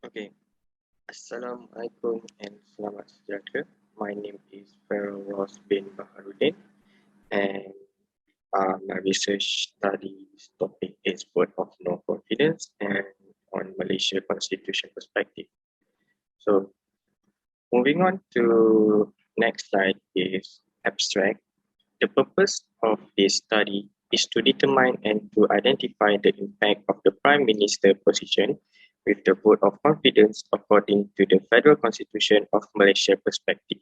Okay, Assalamualaikum and selamat sejahtera. My name is Farell bin Baharudin, and my research studies topic is vote of no confidence and on Malaysia constitution perspective. So, moving on to next slide is abstract. The purpose of this study is to determine and to identify the impact of the Prime Minister position with the vote of confidence according to the Federal Constitution of Malaysia perspective.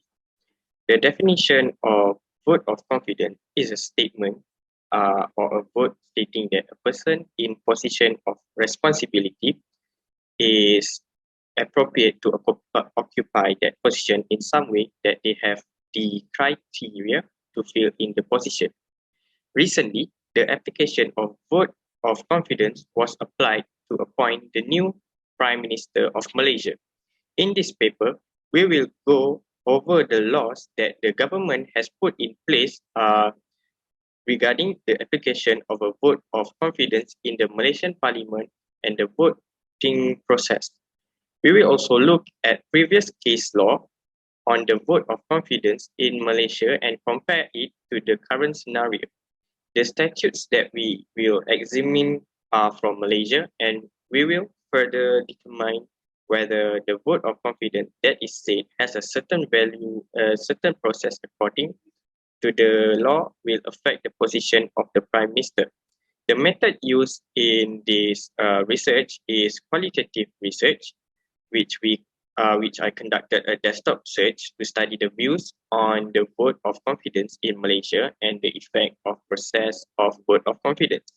The definition of vote of confidence is a statement or a vote stating that a person in position of responsibility is appropriate to occupy that position in some way that they have the criteria to fill in the position. Recently, the application of vote of confidence was applied to appoint the new Prime Minister of Malaysia. In this paper, we will go over the laws that the government has put in place regarding the application of a vote of confidence in the Malaysian Parliament and the voting process. We will also look at previous case law on the vote of confidence in Malaysia and compare it to the current scenario. The statutes that we will examine are from Malaysia, and we will further determine whether the vote of confidence that is said has a certain value, a certain process according to the law will affect the position of the Prime Minister. The method used in this research is qualitative research, which I conducted a desktop search to study the views on the vote of confidence in Malaysia and the effect of process of vote of confidence.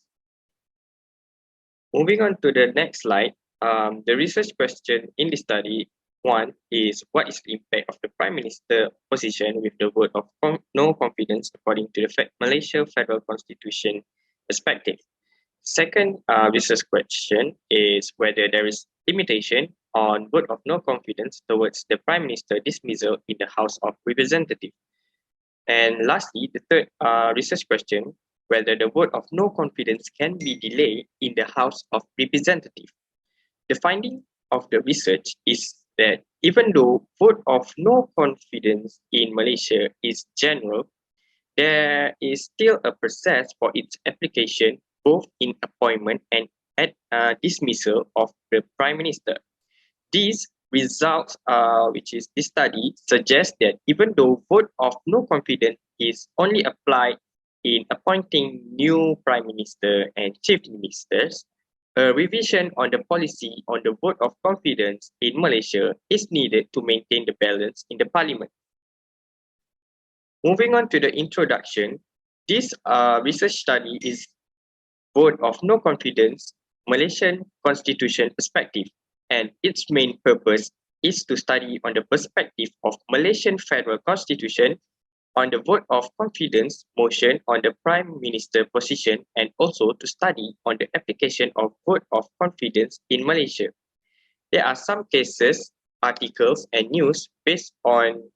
Moving on to the next slide, the research question in the study one is what is the impact of the Prime Minister position with the vote of no confidence according to the Malaysia Federal Constitution perspective. Second research question is whether there is limitation on vote of no confidence towards the Prime Minister dismissal in the House of Representatives. And lastly, the third research question, whether the vote of no confidence can be delayed in the House of Representatives. The finding of the research is that even though vote of no confidence in Malaysia is general, there is still a process for its application both in appointment and at dismissal of the Prime Minister. These results, which is this study, suggest that even though vote of no confidence is only applied in appointing new Prime Minister and Chief Ministers, a revision on the policy on the vote of confidence in Malaysia is needed to maintain the balance in the Parliament. Moving on to the introduction, this research study is vote of no confidence, Malaysian Constitution perspective, and its main purpose is to study on the perspective of Malaysian Federal Constitution on the vote of confidence motion on the Prime Minister position and also to study on the application of vote of confidence in Malaysia. There are some cases, articles and news based on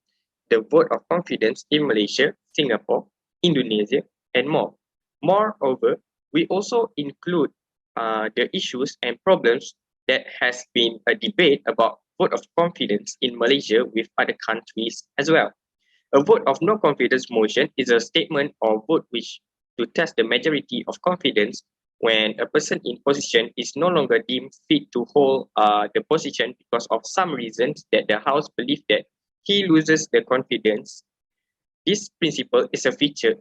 the vote of confidence in Malaysia, Singapore, Indonesia and more. Moreover, we also include the issues and problems that has been a debate about vote of confidence in Malaysia with other countries as well. A vote of no confidence motion is a statement or vote which to test the majority of confidence when a person in position is no longer deemed fit to hold the position because of some reasons that the House believe that he loses the confidence. This principle is a feature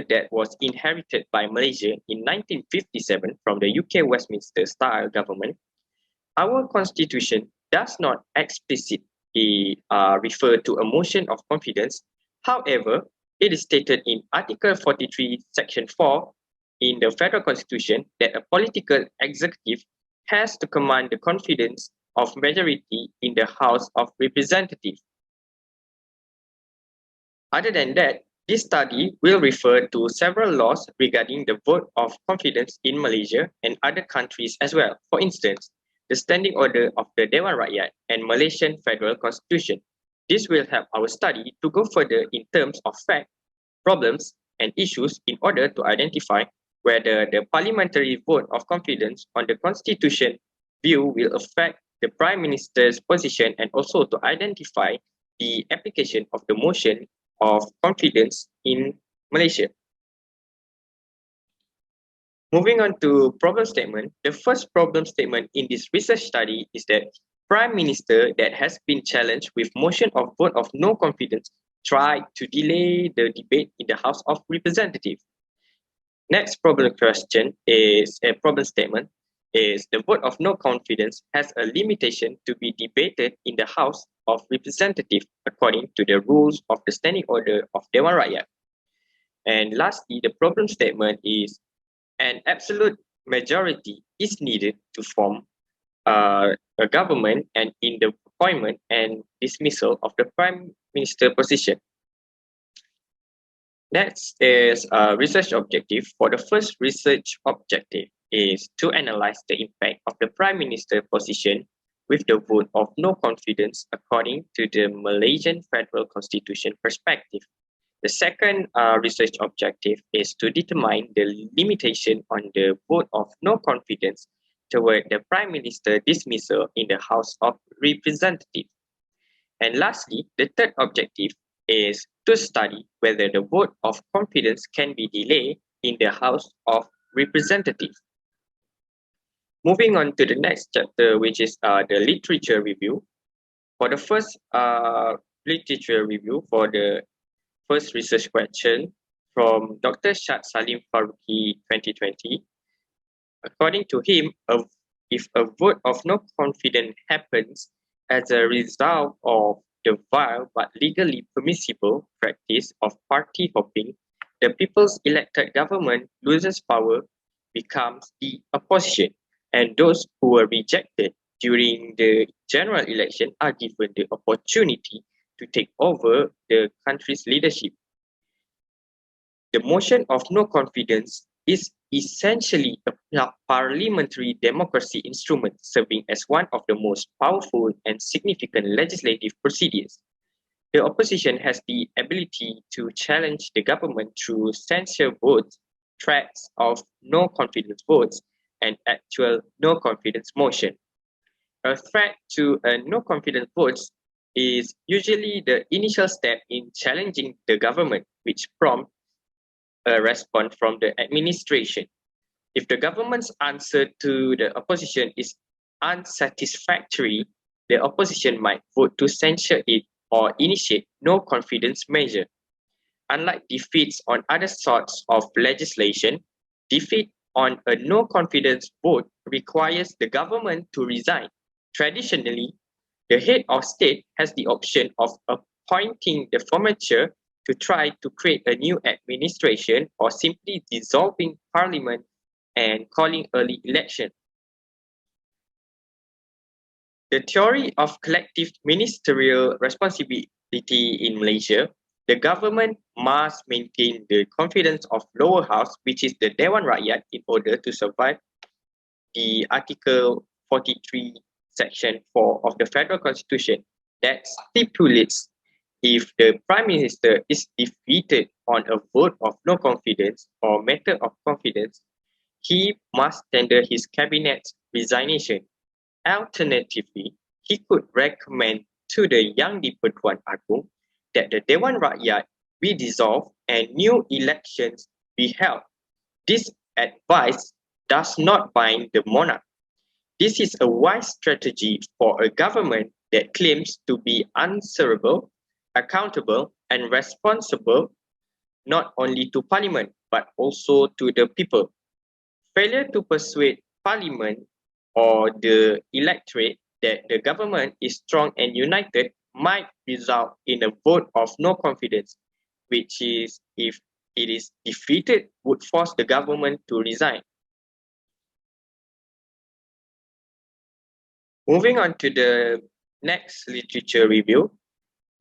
that was inherited by Malaysia in 1957 from the UK Westminster style government. Our constitution does not explicitly refer to a motion of confidence. However, it is stated in Article 43, Section 4 in the Federal Constitution that a political executive has to command the confidence of majority in the House of Representatives. Other than that, this study will refer to several laws regarding the vote of confidence in Malaysia and other countries as well. For instance, the Standing Order of the Dewan Rakyat and Malaysian Federal Constitution. This will help our study to go further in terms of fact, problems, and issues in order to identify whether the parliamentary vote of confidence on the Constitution view will affect the Prime Minister's position and also to identify the application of the motion of confidence in Malaysia. Moving on to problem statement, the first problem statement in this research study is that Prime Minister that has been challenged with motion of vote of no confidence tried to delay the debate in the House of Representatives. Next problem question is a problem statement is the vote of no confidence has a limitation to be debated in the House of Representatives according to the rules of the Standing Order of Dewan Rakyat. And lastly, the problem statement is an absolute majority is needed to form a government and in the appointment and dismissal of the Prime Minister position. Next is a research objective. For the first research objective is to analyze the impact of the Prime Minister position with the vote of no confidence according to the Malaysian Federal Constitution perspective. The second research objective is to determine the limitation on the vote of no confidence toward the Prime Minister dismissal in the House of Representatives. And lastly, the third objective is to study whether the vote of confidence can be delayed in the House of Representatives. Moving on to the next chapter, which is the literature review. For the first literature review for the first research question from Dr. Shad Salim Faruqi 2020. According to him, if a vote of no confidence happens as a result of the vile but legally permissible practice of party hopping, the people's elected government loses power, becomes the opposition, and those who were rejected during the general election are given the opportunity to take over the country's leadership. The motion of no confidence is essentially a parliamentary democracy instrument serving as one of the most powerful and significant legislative procedures. The opposition has the ability to challenge the government through censure votes, threats of no confidence votes, and actual no confidence motion. A threat to a no confidence votes is usually the initial step in challenging the government, which prompts a response from the administration. If the government's answer to the opposition is unsatisfactory, the opposition might vote to censure it or initiate no confidence measure. Unlike defeats on other sorts of legislation, defeat on a no confidence vote requires the government to resign. Traditionally, the head of state has the option of appointing the formature to try to create a new administration or simply dissolving parliament and calling early election. The theory of collective ministerial responsibility in Malaysia, the government must maintain the confidence of lower house, which is the Dewan Rakyat, in order to survive the Article 43, Section 4 of the Federal Constitution that stipulates if the Prime Minister is defeated on a vote of no confidence or matter of confidence, he must tender his cabinet's resignation. Alternatively, he could recommend to the Yang di-Pertuan Agong that the Dewan Rakyat be dissolved and new elections be held. This advice does not bind the monarch. This is a wise strategy for a government that claims to be answerable, accountable, and responsible not only to Parliament but also to the people. Failure to persuade Parliament or the electorate that the government is strong and united might result in a vote of no confidence, which is, if it is defeated, would force the government to resign. Moving on to the next literature review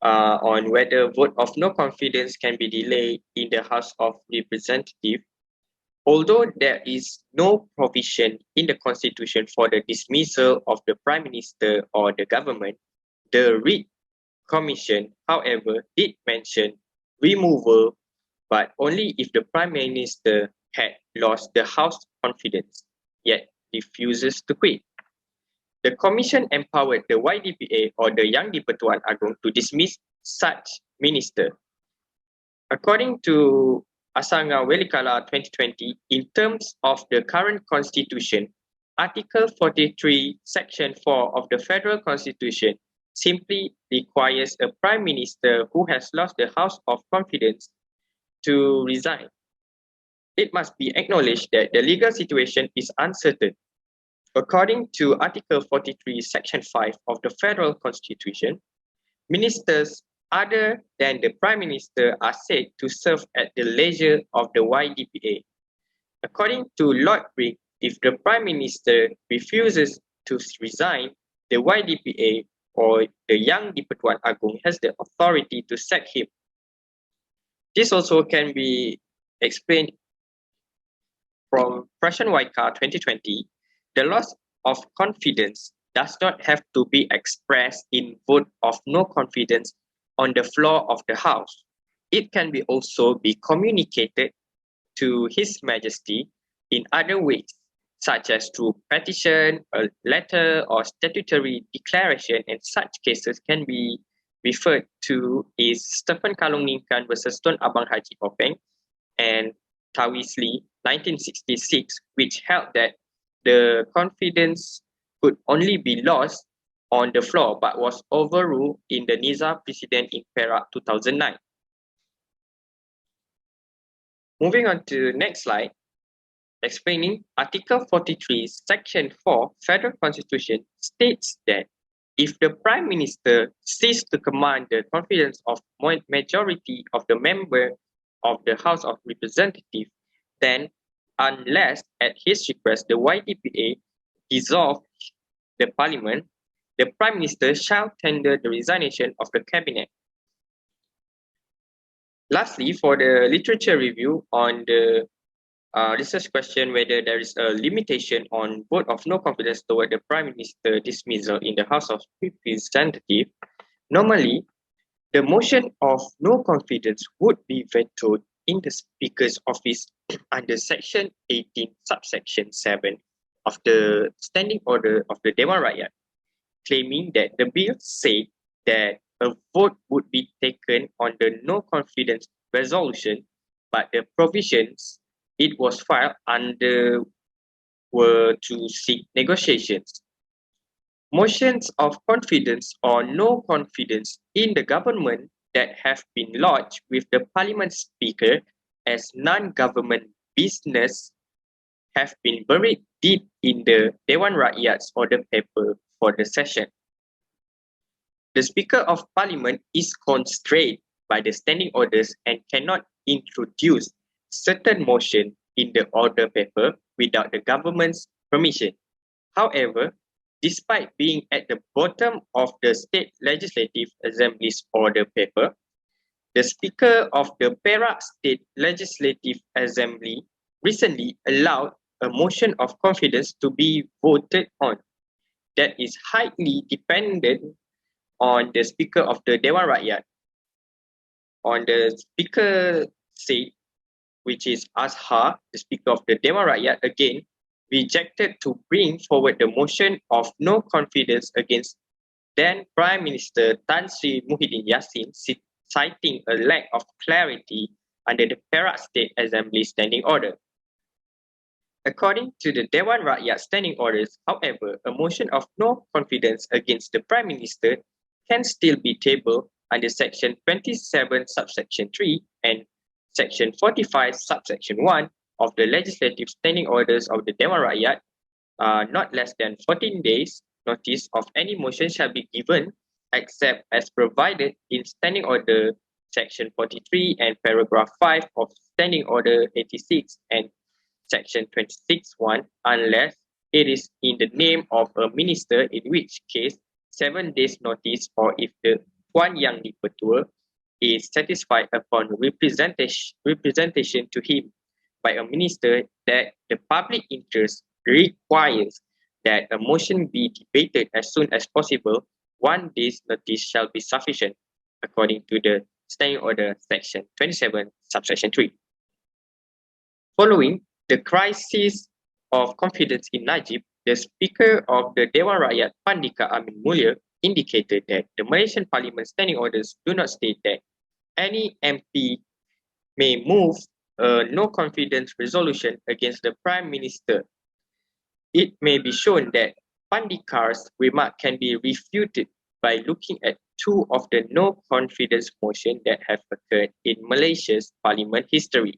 on whether vote of no confidence can be delayed in the House of Representatives. Although there is no provision in the Constitution for the dismissal of the Prime Minister or the government, the Reid Commission, however, did mention removal, but only if the Prime Minister had lost the House confidence, yet refuses to quit. the Commission empowered the YDPA or the Yang di-Pertuan Agong to dismiss such minister. According to Asanga Welikala 2020, in terms of the current constitution, Article 43, Section 4 of the Federal Constitution simply requires a Prime Minister who has lost the House of Confidence to resign. It must be acknowledged that the legal situation is uncertain. According to Article 43, Section 5 of the Federal Constitution, ministers other than the Prime Minister are said to serve at the leisure of the YDPA. According to Lord Briggs, if the Prime Minister refuses to resign, the YDPA or the Yang di-Pertuan Agong has the authority to sack him. This also can be explained from Prussian Waika 2020. The loss of confidence does not have to be expressed in vote of no confidence on the floor of the House. It can also be communicated to His Majesty in other ways, such as through petition, a letter, or statutory declaration, and such cases can be referred to is Stephen Kalung Ningkan versus Tun Abang Haji Openg and Tawisli 1966, which held that the confidence could only be lost on the floor but was overruled in the Nizam precedent in Perak 2009. Moving on to the next slide, explaining Article 43, Section 4, Federal Constitution states that if the Prime Minister ceases to command the confidence of majority of the member of the House of Representatives, then unless at his request the YDPA dissolve the Parliament, the Prime Minister shall tender the resignation of the Cabinet. Lastly, for the literature review on the research question whether there is a limitation on vote of no confidence toward the Prime Minister dismissal in the House of Representatives, normally the motion of no confidence would be vetoed in the Speaker's office under Section 18, subsection 7 of the Standing Order of the Dewan Rakyat, claiming that the bill said that a vote would be taken on the no confidence resolution, but the provisions it was filed under were to seek negotiations. Motions of confidence or no confidence in the government that have been lodged with the Parliament Speaker as non-government business have been buried deep in the Dewan Rakyat's order paper for the session. The Speaker of Parliament is constrained by the standing orders and cannot introduce certain motion in the order paper without the government's permission. However, despite being at the bottom of the State Legislative Assembly's order paper, the Speaker of the Perak State Legislative Assembly recently allowed a motion of confidence to be voted on that is highly dependent on the Speaker of the Dewan Rakyat. On the Speaker said, which is Azhar, the Speaker of the Dewan Rakyat, again rejected to bring forward the motion of no confidence against then Prime Minister Tan Sri Muhyiddin Yassin, citing a lack of clarity under the Perak State Assembly Standing Order. According to the Dewan Rakyat Standing Orders, however, a motion of no confidence against the Prime Minister can still be tabled under Section 27, subsection 3 and Section 45, subsection 1 of the Legislative Standing Orders of the Dewan Rakyat. Not less than 14 days notice of any motion shall be given except as provided in Standing Order Section 43 and Paragraph 5 of Standing Order 86 and Section 26(1) unless it is in the name of a minister, in which case 7 days notice, or if the Tuan Yang di-Pertua is satisfied upon representation to him by a minister that the public interest requires that a motion be debated as soon as possible, 1 day's notice shall be sufficient, according to the Standing Order Section 27, subsection 3. Following the crisis of confidence in Najib, the Speaker of the Dewan Rakyat Pandika Amin Mulia indicated that the Malaysian Parliament standing orders do not state that any MP may move a no confidence resolution against the Prime Minister. It may be shown that Pandika's remark can be refuted by looking at two of the no confidence motions that have occurred in Malaysia's parliament history.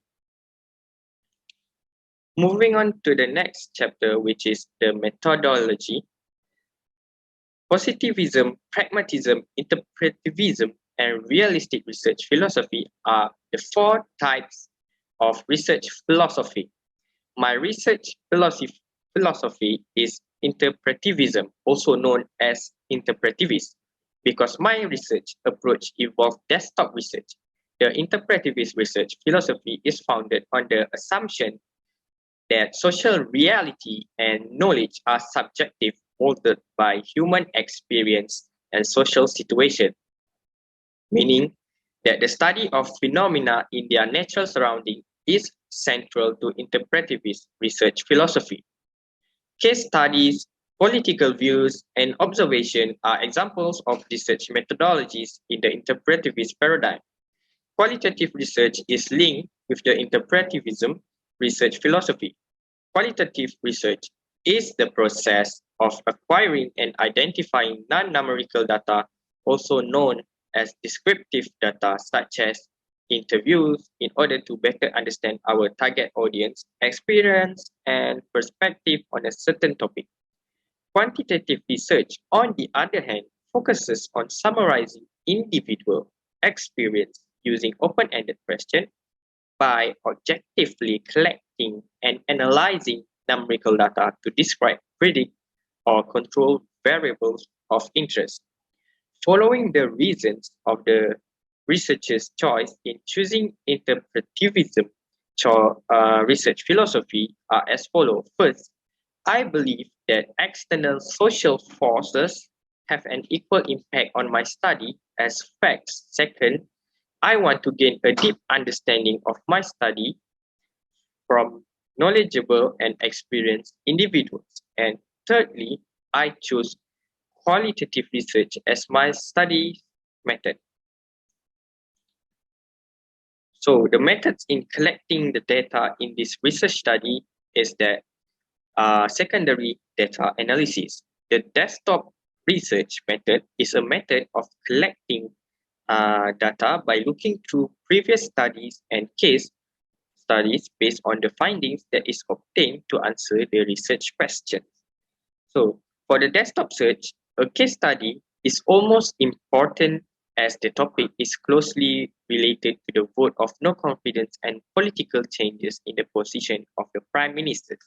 Moving on to the next chapter, which is the methodology. Positivism, pragmatism, interpretivism, and realistic research philosophy are the four types of research philosophy. My research philosophy is interpretivism, also known as interpretivist, because my research approach involves desktop research. The interpretivist research philosophy is founded on the assumption that social reality and knowledge are subjective, molded by human experience and social situation, meaning that the study of phenomena in their natural surrounding is central to interpretivist research philosophy. Case studies, political views, and observation are examples of research methodologies in the interpretivist paradigm. Qualitative research is linked with the interpretivism research philosophy. Qualitative research is the process of acquiring and identifying non-numerical data, also known as descriptive data, such as interviews, in order to better understand our target audience, experience, and perspective on a certain topic. Quantitative research, on the other hand, focuses on summarizing individual experience using open-ended questions by objectively collecting and analyzing numerical data to describe, predict, or control variables of interest. Following the reasons of the researcher's choice in choosing interpretivism research philosophy are as follows. First, I believe that external social forces have an equal impact on my study as facts. Second, I want to gain a deep understanding of my study from knowledgeable and experienced individuals. And thirdly, I choose qualitative research as my study method. So the methods in collecting the data in this research study is that secondary data analysis. The desktop research method is a method of collecting data by looking through previous studies and case studies based on the findings that is obtained to answer the research questions. So for the desktop search, a case study is almost important as the topic is closely related to the vote of no confidence and political changes in the position of the Prime Minister.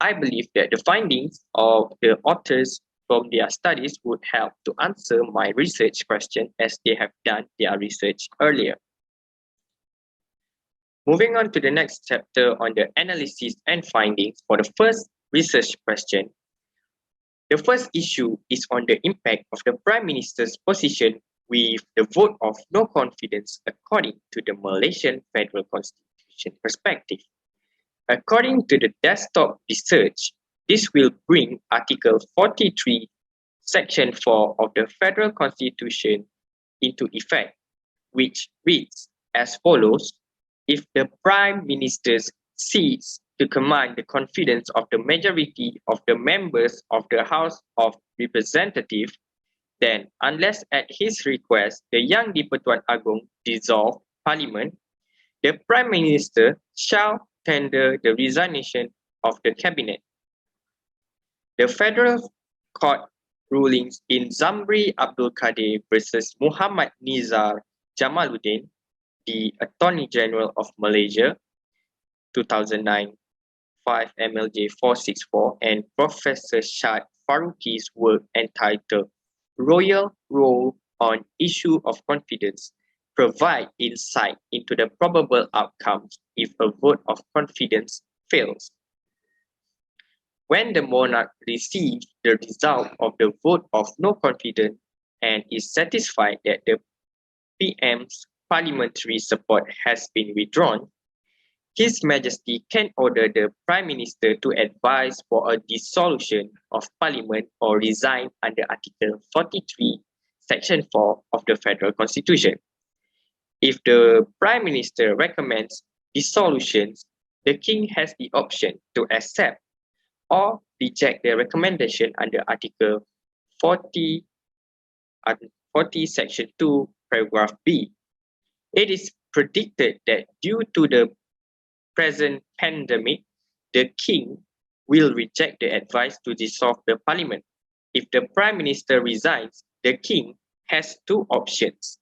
I believe that the findings of the authors from their studies would help to answer my research question as they have done their research earlier. Moving on to the next chapter on the analysis and findings for the first research question. The first issue is on the impact of the Prime Minister's position with the vote of no confidence according to the Malaysian Federal Constitution perspective. According to the desktop research, this will bring Article 43, Section 4 of the Federal Constitution into effect, which reads as follows: if the Prime Minister ceases to command the confidence of the majority of the members of the House of Representatives, then unless at his request the Yang di-Pertuan Agong dissolve Parliament, the Prime Minister shall tender the resignation of the Cabinet. The Federal Court rulings in Zamri Abdul Kadir versus Muhammad Nizar Jamaluddin, the Attorney General of Malaysia, 2009, 5 MLJ 464, and Professor Shad Faruqi's work entitled Royal Role on Issue of Confidence provide insight into the probable outcomes if a vote of confidence fails. When the monarch receives the result of the vote of no confidence and is satisfied that the PM's parliamentary support has been withdrawn, His Majesty can order the Prime Minister to advise for a dissolution of Parliament or resign under Article 43, Section 4 of the Federal Constitution. If the Prime Minister recommends dissolutions, the King has the option to accept or reject the recommendation under Article 40, 40 Section 2, Paragraph B. It is predicted that due to the present pandemic, the King will reject the advice to dissolve the Parliament. If the Prime Minister resigns, the King has two options: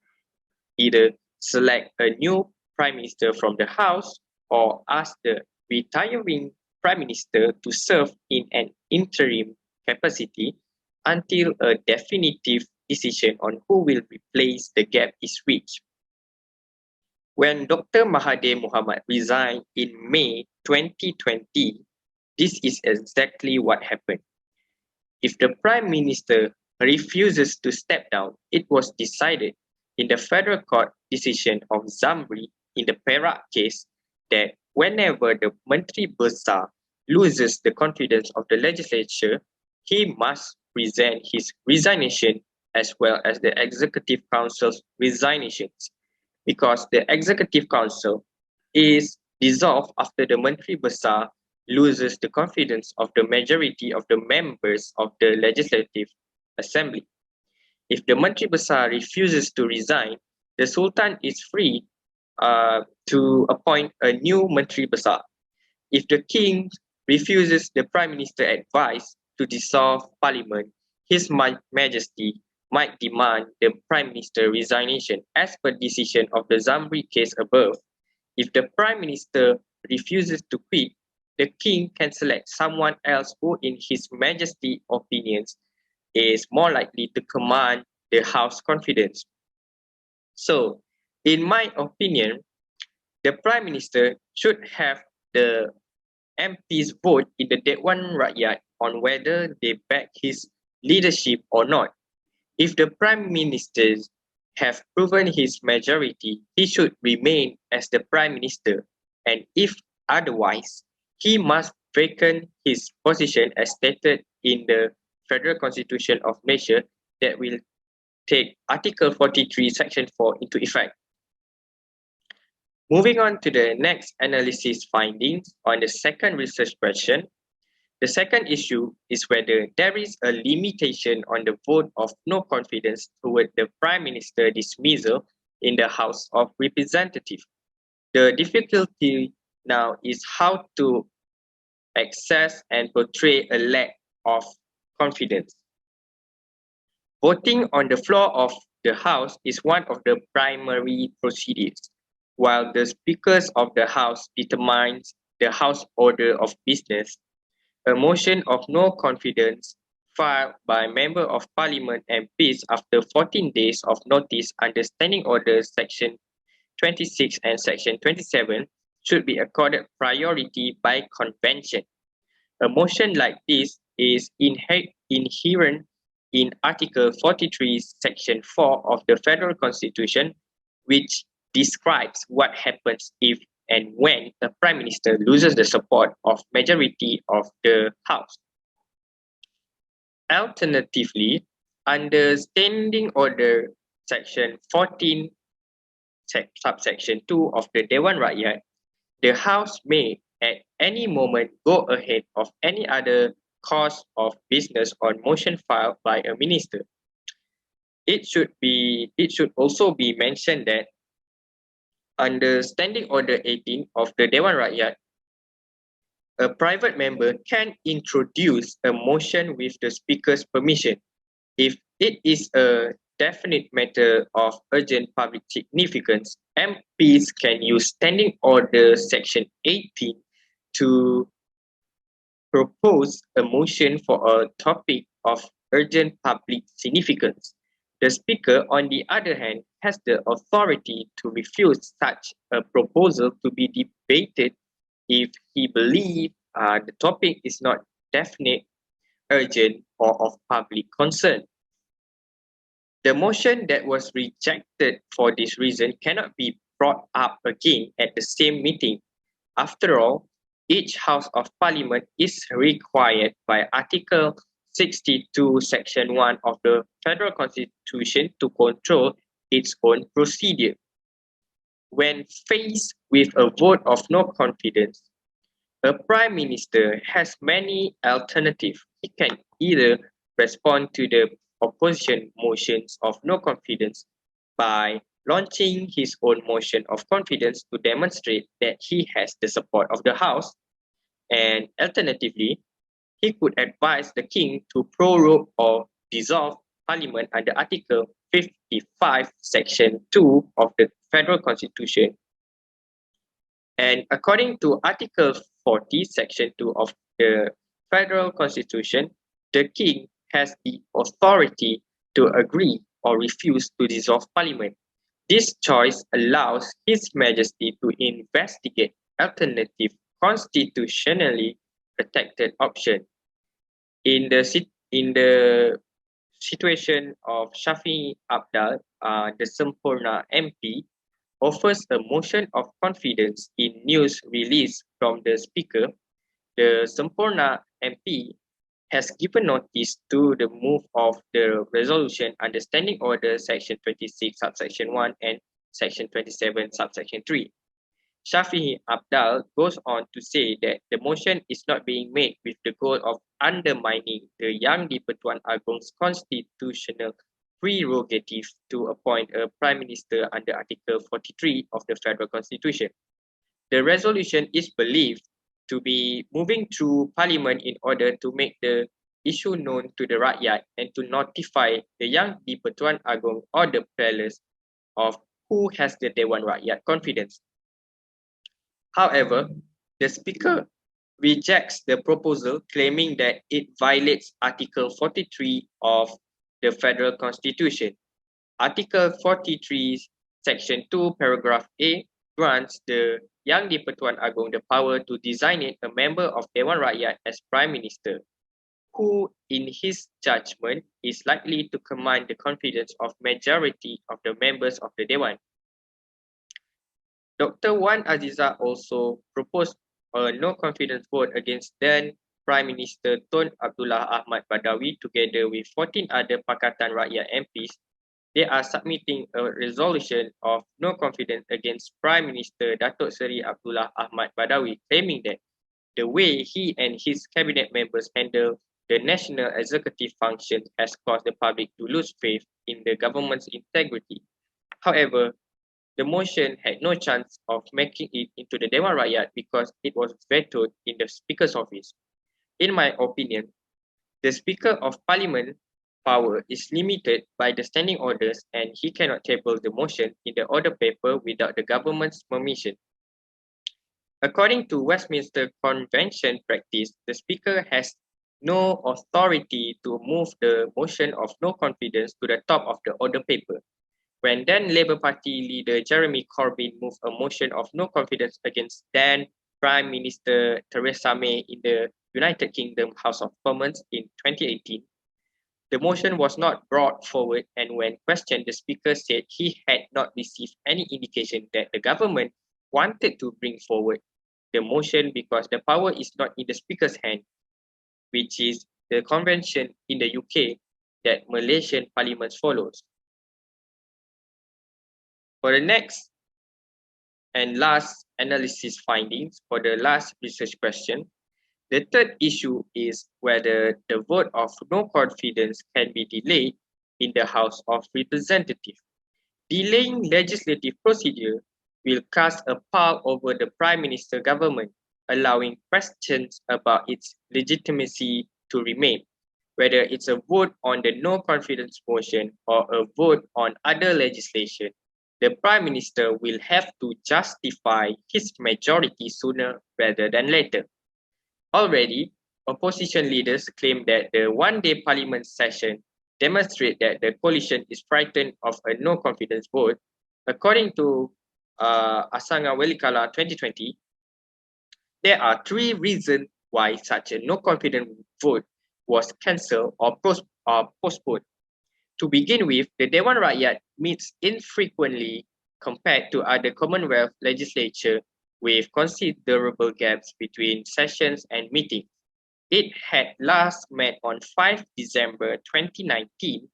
either select a new Prime Minister from the House or ask the retiring Prime Minister to serve in an interim capacity until a definitive decision on who will replace the gap is reached. When Dr. Mahathir Mohamad resigned in May 2020, this is exactly what happened. If the Prime Minister refuses to step down, it was decided in the Federal Court decision of Zamri in the Perak case that whenever the Menteri Besar loses the confidence of the legislature, he must present his resignation as well as the Executive Council's resignations, because the Executive Council is dissolved after the Menteri Besar loses the confidence of the majority of the members of the Legislative Assembly. If the Menteri Besar refuses to resign, the Sultan is free to appoint a new Menteri Besar. If the King refuses the Prime Minister advice to dissolve Parliament, His Majesty might demand the Prime Minister resignation as per decision of the Zamri case above. If the Prime Minister refuses to quit, the King can select someone else who, in His Majesty's opinions, is more likely to command the House confidence. So, in my opinion, the Prime Minister should have the MPs vote in the Dewan Rakyat on whether they back his leadership or not. If the Prime Minister have proven his majority, he should remain as the Prime Minister, and if otherwise, he must vacate his position as stated in the Federal Constitution of Malaysia that will take Article 43, Section 4 into effect. Moving on to the next analysis findings on the second research question. The second issue is whether there is a limitation on the vote of no confidence toward the Prime Minister dismissal in the House of Representatives. The difficulty now is how to access and portray a lack of confidence. Voting on the floor of the House is one of the primary procedures, while the Speakers of the House determines the House order of business. A motion of no confidence filed by Member of Parliament MPs after 14 days of notice under Standing Orders Section 26 and Section 27 should be accorded priority by convention. A motion like this is inherent in Article 43, Section 4 of the Federal Constitution, which describes what happens if and when the Prime Minister loses the support of majority of the House. Alternatively, under Standing Order Section 14, subsection 2 of the Dewan Rakyat, the House may at any moment go ahead of any other course of business on motion filed by a minister. It should also be mentioned that under Standing Order 18 of the Dewan Rakyat, a private member can introduce a motion with the Speaker's permission. If it is a definite matter of urgent public significance, MPs can use Standing Order Section 18 to propose a motion for a topic of urgent public significance. The Speaker, on the other hand, has the authority to refuse such a proposal to be debated if he believes the topic is not definite, urgent, or of public concern. The motion that was rejected for this reason cannot be brought up again at the same meeting. After all, each House of Parliament is required by Article 62, Section 1 of the Federal Constitution to control its own procedure. When faced with a vote of no confidence, a Prime Minister has many alternatives. He can either respond to the opposition motions of no confidence by launching his own motion of confidence to demonstrate that he has the support of the House, and alternatively, he could advise the King to prorogue or dissolve Parliament under Article 55, Section 2 of the Federal Constitution. And according to Article 40, Section 2 of the Federal Constitution, the King has the authority to agree or refuse to dissolve Parliament. This choice allows His Majesty to investigate alternative constitutionally protected options. In the situation of Shafi Abdal, the Sempurna MP, offers a motion of confidence in news released from the Speaker. The Sempurna MP has given notice to the move of the resolution under Standing Order Section 26, Subsection 1 and Section 27, Subsection 3. Shafi'i Abdal goes on to say that the motion is not being made with the goal of undermining the Yang di-Pertuan Agong's constitutional prerogative to appoint a Prime Minister under Article 43 of the Federal Constitution. The resolution is believed to be moving through Parliament in order to make the issue known to the rakyat and to notify the Yang di-Pertuan Agong or the palace of who has the Dewan Rakyat confidence. However, the Speaker rejects the proposal, claiming that it violates Article 43 of the Federal Constitution. Article 43, Section 2, Paragraph A grants the Yang di-Pertuan Agong the power to designate a member of Dewan Rakyat as Prime Minister, who, in his judgment, is likely to command the confidence of majority of the members of the Dewan. Dr. Wan Azizah also proposed a no-confidence vote against then Prime Minister Tun Abdullah Ahmad Badawi together with 14 other Pakatan Rakyat MPs. They are submitting a resolution of no confidence against Prime Minister Datuk Seri Abdullah Ahmad Badawi, claiming that the way he and his cabinet members handle the national executive function has caused the public to lose faith in the government's integrity. However, the motion had no chance of making it into the Dewan Rakyat because it was vetoed in the Speaker's office. In my opinion, the Speaker of Parliament power is limited by the standing orders and he cannot table the motion in the order paper without the government's permission. According to Westminster Convention practice, the Speaker has no authority to move the motion of no confidence to the top of the order paper. When then Labour Party leader Jeremy Corbyn moved a motion of no confidence against then Prime Minister Theresa May in the United Kingdom House of Commons in 2018, the motion was not brought forward, and when questioned, the Speaker said he had not received any indication that the government wanted to bring forward the motion because the power is not in the Speaker's hand, which is the convention in the UK that Malaysian Parliament follows. For the next and last analysis findings, for the last research question, the third issue is whether the vote of no confidence can be delayed in the House of Representatives. Delaying legislative procedure will cast a pall over the Prime Minister government, allowing questions about its legitimacy to remain, whether it's a vote on the no confidence motion or a vote on other legislation. The Prime Minister will have to justify his majority sooner rather than later. Already, opposition leaders claim that the one-day Parliament session demonstrates that the coalition is frightened of a no-confidence vote. According to Asanga Welikala 2020, there are 3 reasons why such a no-confidence vote was cancelled or postponed. To begin with, the Dewan Rakyat meets infrequently compared to other Commonwealth legislature, with considerable gaps between sessions and meetings. It had last met on 5 December 2019,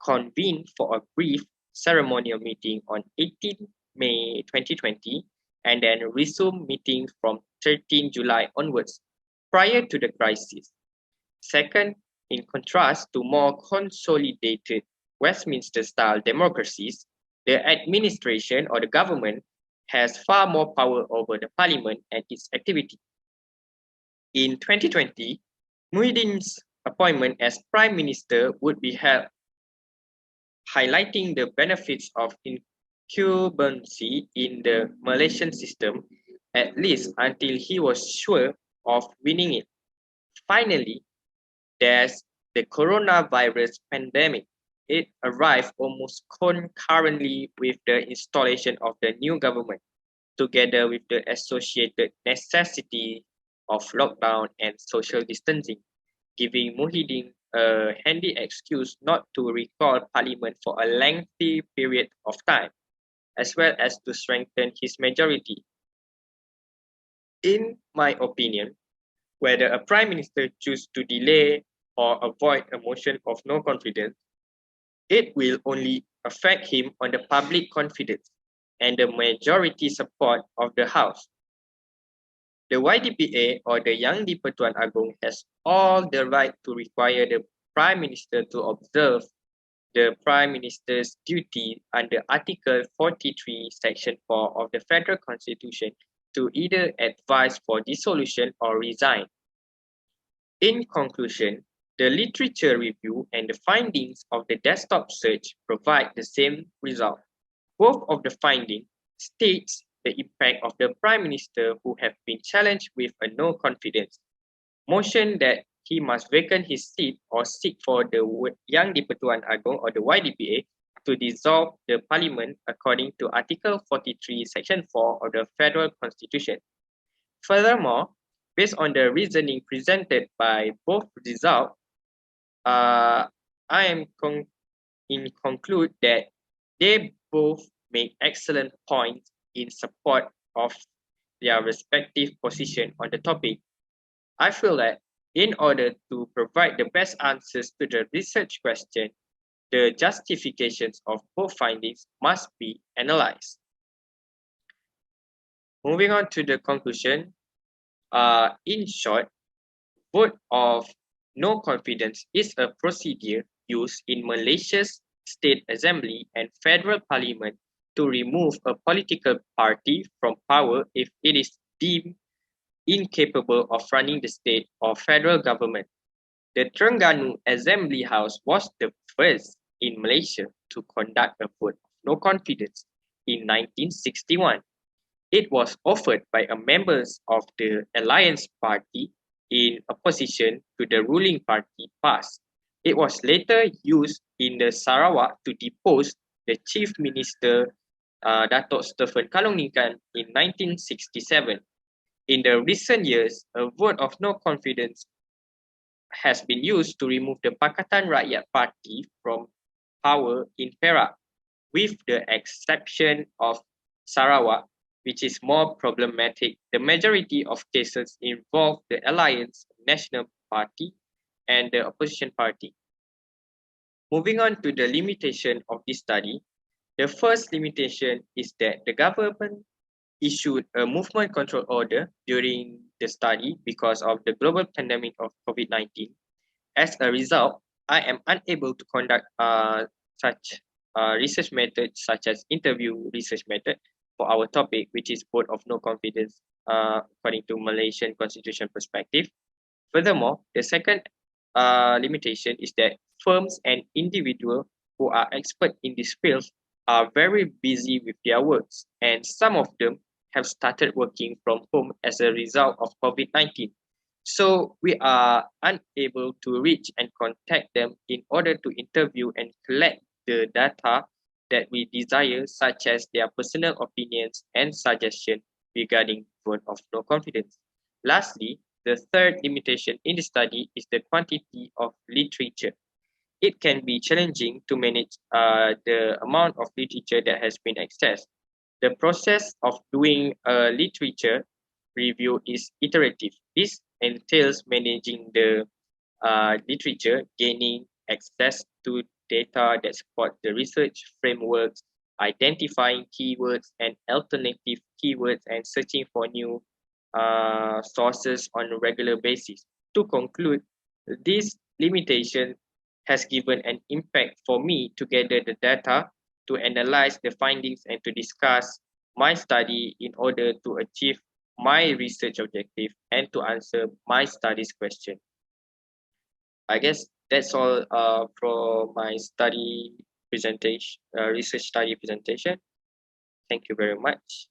convened for a brief ceremonial meeting on 18 May 2020, and then resumed meetings from 13 July onwards, prior to the crisis. Second, in contrast to more consolidated Westminster-style democracies, the administration or the government has far more power over the parliament and its activity. In 2020, Muhyiddin's appointment as Prime Minister would be held, highlighting the benefits of incumbency in the Malaysian system, at least until he was sure of winning it. Finally, there's the coronavirus pandemic. It arrived almost concurrently with the installation of the new government, together with the associated necessity of lockdown and social distancing, giving Muhyiddin a handy excuse not to recall Parliament for a lengthy period of time, as well as to strengthen his majority. In my opinion, whether a Prime Minister chooses to delay or avoid a motion of no confidence, it will only affect him on the public confidence and the majority support of the House. The YDPA or the Yang di-Pertuan Agong has all the right to require the Prime Minister to observe the Prime Minister's duty under Article 43, Section 4 of the Federal Constitution to either advise for dissolution or resign. In conclusion, the literature review and the findings of the desktop search provide the same result. Both of the findings states the impact of the Prime Minister who have been challenged with a no confidence motion that he must vacate his seat or seek for the Yang di-Pertuan Agong or the YDPA to dissolve the Parliament according to Article 43, Section 4 of the Federal Constitution. Furthermore, based on the reasoning presented by both results, I am conclude that they both make excellent points in support of their respective position on the topic. I feel that in order to provide the best answers to the research question, the justifications of both findings must be analyzed. Moving on to the conclusion, in short, vote of no confidence is a procedure used in Malaysia's state assembly and federal parliament to remove a political party from power if it is deemed incapable of running the state or federal government. The Terengganu Assembly House was the first in Malaysia to conduct a vote of no confidence in 1961. It was offered by members of the Alliance Party in opposition to the ruling party PAS. It was later used in the Sarawak to depose the Chief Minister Datuk Stephen Kalongnikan in 1967. In the recent years, a vote of no confidence has been used to remove the Pakatan Rakyat Party from power in Perak, with the exception of Sarawak, which is more problematic. The majority of cases involve the Alliance National Party and the opposition party. Moving on to the limitation of this study, the first limitation is that the government issued a movement control order during the study because of the global pandemic of COVID-19. As a result, I am unable to conduct such research methods such as interview research method for our topic, which is vote of no confidence according to Malaysian constitution perspective. Furthermore, the second limitation is that firms and individuals who are expert in this field are very busy with their works, and some of them have started working from home as a result of COVID-19. So we are unable to reach and contact them in order to interview and collect the data that we desire, such as their personal opinions and suggestions regarding vote of no confidence. Lastly, the third limitation in the study is the quantity of literature. It can be challenging to manage the amount of literature that has been accessed. The process of doing a literature review is iterative. This entails managing the literature, gaining access to data that support the research frameworks, identifying keywords and alternative keywords, and searching for new sources on a regular basis. To conclude, this limitation has given an impact for me to gather the data, to analyze the findings, and to discuss my study in order to achieve my research objective and to answer my studies question. I guess that's all for my study presentation, research study presentation. Thank you very much.